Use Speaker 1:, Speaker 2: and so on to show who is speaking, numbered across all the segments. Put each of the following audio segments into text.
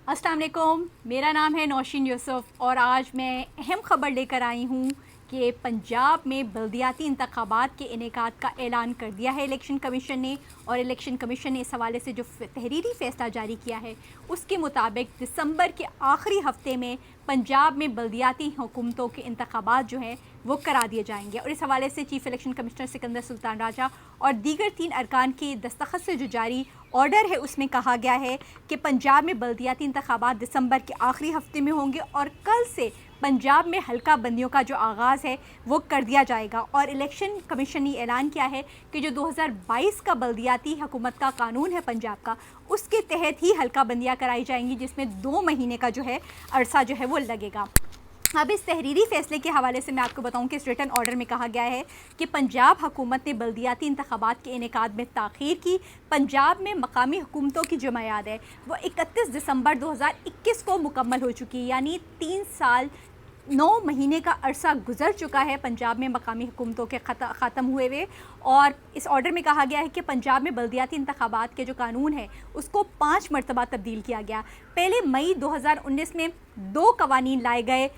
Speaker 1: अस्सलाम वालेकुम, मेरा नाम है नौशीन यूसुफ और आज मैं अहम ख़बर लेकर आई हूँ कि पंजाब में बल्दियाती इंतखाबात के इनेकाद का ऐलान कर दिया है इलेक्शन कमीशन ने। और इलेक्शन कमीशन ने इस हवाले से जो तहरीरी फ़ैसला जारी किया है उसके मुताबिक दिसंबर के आखिरी हफ्ते में पंजाब में बल्दियाती हुकूमतों के इंतखाबात जो हैं वो करा दिए जाएंगे। और इस हवाले से chief election commissioner Sikandar Sultan Raja और दीगर 3 अरकान के दस्तखत से जो जारी ऑर्डर है उसमें कहा गया है कि पंजाब में बल्दियाती इंतखाबात दिसंबर के आखिरी हफ्ते में होंगे और कल से पंजाब में हल्का बंदियों का जो आगाज़ है वो कर दिया जाएगा। और इलेक्शन कमीशन ने ऐलान किया है कि जो 2022 का बल्दियाती हुकूमत का कानून है पंजाब का, उसके तहत ही हल्का बंदियाँ कराई जाएंगी, जिसमें 2 महीने का जो है अरसा जो है वो लगेगा। अब इस तहरीरी फ़ैसले के हवाले से मैं आपको बताऊं कि इस रिटन ऑर्डर में कहा गया है कि पंजाब हुकूमत ने बल्दियाती इंतखाबात के इनेकाद में ताख़ीर की। पंजाब में मकामी हुकूमतों की जो मियाद है वो 31 दिसंबर 2021 को मुकम्मल हो चुकी है, यानी 3 साल 9 महीने का अरसा गुजर चुका है पंजाब में मकामी हुकूमतों के ख़त्म हुए हुए। और इस ऑर्डर में कहा गया है कि पंजाब में बल्दियाती इंतखाबात के जो कानून है उसको 5 मरतबा तब्दील किया गया। पहले मई 2019 में 2 कवानीन लाए गए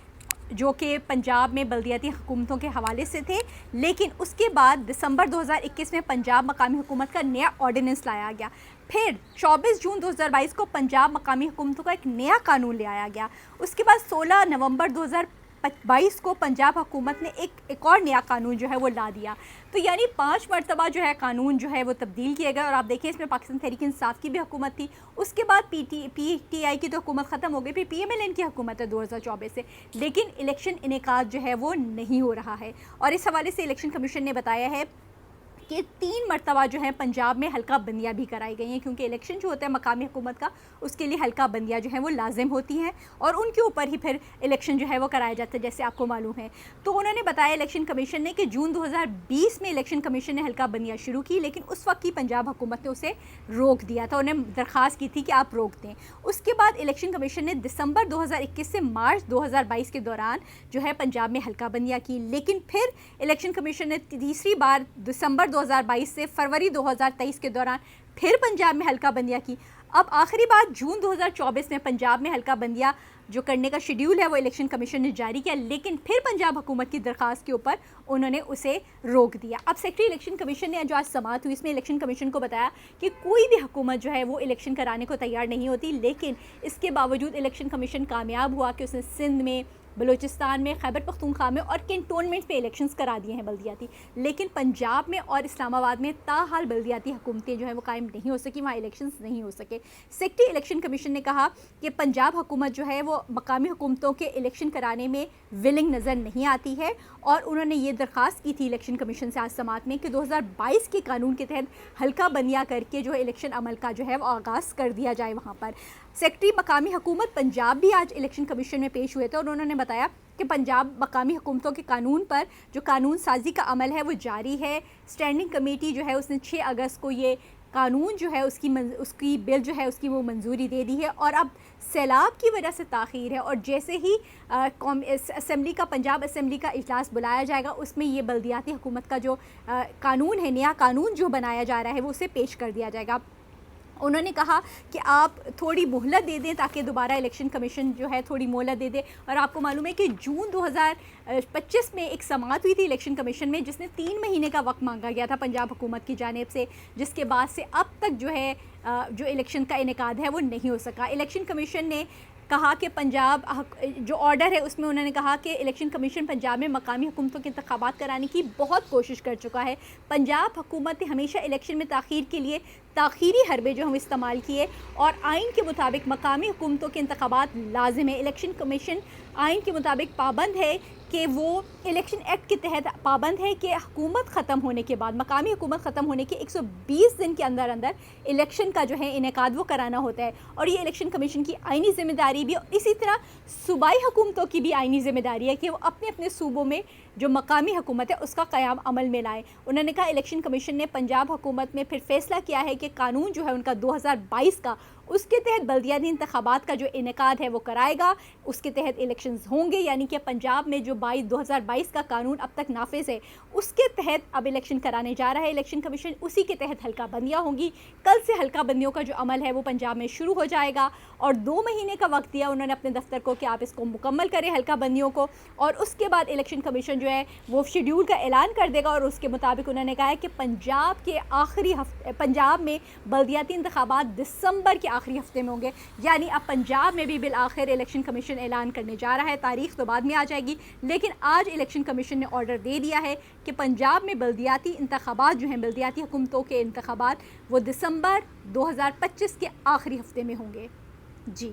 Speaker 1: जो कि पंजाब में बल्दियाती हुकूमतों के हवाले से थे, लेकिन उसके बाद दिसंबर 2021 में पंजाब मकामी हुकूमत का नया ऑर्डिनेंस लाया गया। फिर 24 जून 2022 को पंजाब मकामी हुकूमतों का एक नया कानून ले आया गया। उसके बाद 16 नवंबर 2022 को पंजाब हुकूमत ने एक और नया कानून जो है वो ला दिया। तो यानी 5 मरतबा जो है कानून जो है वो तब्दील किए गए। और आप देखिए इसमें पाकिस्तान तहरीक इंसाफ की भी हुकूमत थी, उसके बाद पीटीआई की तो हुकूमत ख़त्म हो गई, फिर पीएमएलएन की हुकूमत है 2024 से, लेकिन इलेक्शन इनेकाद जो है वो नहीं हो रहा है। और इस हवाले से इलेक्शन कमीशन ने बताया है कि 3 मरतबा जो है पंजाब में हल्का बंदियाँ भी कराई गई हैं, क्योंकि इलेक्शन जो होता है मकामी हुकूमत का उसके लिए हल्का बंदियाँ जो हैं वो लाजिम होती हैं और उनके ऊपर ही फिर इलेक्शन जो है वो कराया जाता है, जैसे आपको मालूम है। तो उन्होंने बताया इलेक्शन कमीशन ने कि जून 2020 में इलेक्शन कमीशन ने हल्का बंदियाँ शुरू की, लेकिन उस वक्त की पंजाब हुकूमत ने उसे रोक दिया था, उन्हें दरख्वास्त की थी कि आप रोक दें। उसके बाद इलेक्शन कमीशन ने दिसंबर 2021 से मार्च 2022 के दौरान जो है पंजाब में हल्का बंदियाँ की, लेकिन फिर इलेक्शन कमीशन ने तीसरी बार दिसंबर 2022 से फरवरी 2023 के दौरान फिर पंजाब में हल्का बंदियाँ की। अब आखिरी बार जून 2024 में पंजाब में हल्का बंदियाँ जो करने का शेड्यूल है वो इलेक्शन कमीशन ने जारी किया, लेकिन फिर पंजाब हुकूमत की दरख्वास्त के ऊपर उन्होंने उसे रोक दिया। अब सेक्रेटरी इलेक्शन कमीशन ने जो आज समाअत हुई इसमें इलेक्शन कमीशन को बताया कि कोई भी हुकूमत जो है वो इलेक्शन कराने को तैयार नहीं होती, लेकिन इसके बावजूद इलेक्शन कमीशन कामयाब हुआ कि उसने सिंध में, बलूचिस्तान में, खैबर पख्तूनख्वा में और कैंटोनमेंट पे इलेक्शंस करा दिए हैं बल्दियाती। लेकिन पंजाब में और इस्लामाबाद में ताहाल बल्दियाती हुकूमतें जो हैं वो कायम नहीं हो सकी, वहाँ इलेक्शंस नहीं हो सके। सेक्रेटरी इलेक्शन कमीशन ने कहा कि पंजाब हुकूमत जो है वो मकामी हुकूमतों के इलेक्शन कराने में विलिंग नज़र नहीं आती है। और उन्होंने ये दरख्वास्त की थी इलेक्शन कमीशन से आज समाअत में कि 2022 के कानून के तहत हल्का बंदियाँ करके जो है इलेक्शन अमल का जो है वो आगाज़ कर दिया जाए वहाँ पर। सेक्रेटरी मकामी हुकूमत पंजाब भी आज इलेक्शन कमीशन में पेश हुए थे और उन्होंने बताया कि पंजाब मकामी हुकूमतों के कानून पर जो कानून साजी का अमल है वो जारी है। स्टैंडिंग कमेटी जो है उसने 6 अगस्त को ये कानून जो है उसकी बिल जो है उसकी वो मंजूरी दे दी है। और अब सैलाब की वजह से ताख़ीर है और जैसे ही असम्बली का पंजाब असम्बली का इजलास बुलाया जाएगा उसमें ये बल्दियाती हुकूमत का जो कानून है, नया कानून जो बनाया जा रहा है वो उसे पेश कर दिया जाएगा। उन्होंने कहा कि आप थोड़ी मोहलत दे दें ताकि दोबारा इलेक्शन कमीशन जो है थोड़ी मोहलत दे दे। और आपको मालूम है कि जून 2025 में एक समाअत हुई थी इलेक्शन कमीशन में जिसने 3 महीने का वक्त मांगा गया था पंजाब हुकूमत की जानिब से, जिसके बाद से अब तक जो है जो इलेक्शन का इनेकाद है वो नहीं हो सका। इलेक्शन कमीशन ने कहा कि पंजाब जो ऑर्डर है उसमें उन्होंने कहा कि इलेक्शन कमीशन पंजाब में मकामी हुकूमतों के इंतखाबात कराने की बहुत कोशिश कर चुका है। पंजाब हुकूमत ने हमेशा इलेक्शन में ताख़ीर के लिए ताख़ीरी हरबे जो हम इस्तेमाल किए और आइन के मुताबिक मकामी हुकूमतों के इंतखाबात लाजिम है। इलेक्शन कमीशन आइन के मुताबिक पाबंद है कि वो इलेक्शन एक्ट के तहत पाबंद है कि हुकूमत ख़त्म होने के बाद, मकामी हुकूमत ख़त्म होने के 120 दिन के अंदर अंदर इलेक्शन का जो है इनेकाद वो कराना होता है। और ये इलेक्शन कमीशन की आइनी ज़िम्मेदारी भी, इसी तरह सूबाई हुकूमतों की भी आइनी ज़िम्मेदारी है कि वो अपने अपने सूबों में जो मकामी हुकूमत है उसका क़याम अमल में लाए। उन्होंने कहा इलेक्शन कमीशन ने पंजाब हुकूमत में फिर फैसला किया है कि कानून जो है उनका 2022 का اس کے تحت بلدیاتی انتخابات کا جو انعقاد ہے وہ کرائے گا. اس کے تحت الیکشنز ہوں گے, یعنی کہ پنجاب میں جو 2022 کا قانون اب تک نافذ ہے اس کے تحت اب الیکشن کرانے جا رہا ہے الیکشن کمیشن. اسی کے تحت حلقہ بندیاں ہوں گی. کل سے حلقہ بندیوں کا جو عمل ہے وہ پنجاب میں شروع ہو جائے گا, اور 2 مہینے کا وقت دیا انہوں نے اپنے دفتر کو کہ آپ اس کو مکمل کریں حلقہ بندیوں کو, اور اس کے بعد الیکشن کمیشن جو ہے وہ شیڈیول کا اعلان کر دے گا. اور اس کے مطابق انہوں نے کہا ہے کہ پنجاب میں بلدیاتی انتخابات دسمبر کے آخری ہفتے میں ہوں گے. یعنی اب پنجاب میں بھی بالآخر الیکشن کمیشن اعلان کرنے جا رہا ہے. تاریخ تو بعد میں آ جائے گی, لیکن آج الیکشن کمیشن نے آرڈر دے دیا ہے کہ پنجاب میں بلدیاتی انتخابات جو ہیں, بلدیاتی حکومتوں کے انتخابات, وہ دسمبر 2025 کے آخری ہفتے میں ہوں گے. جی.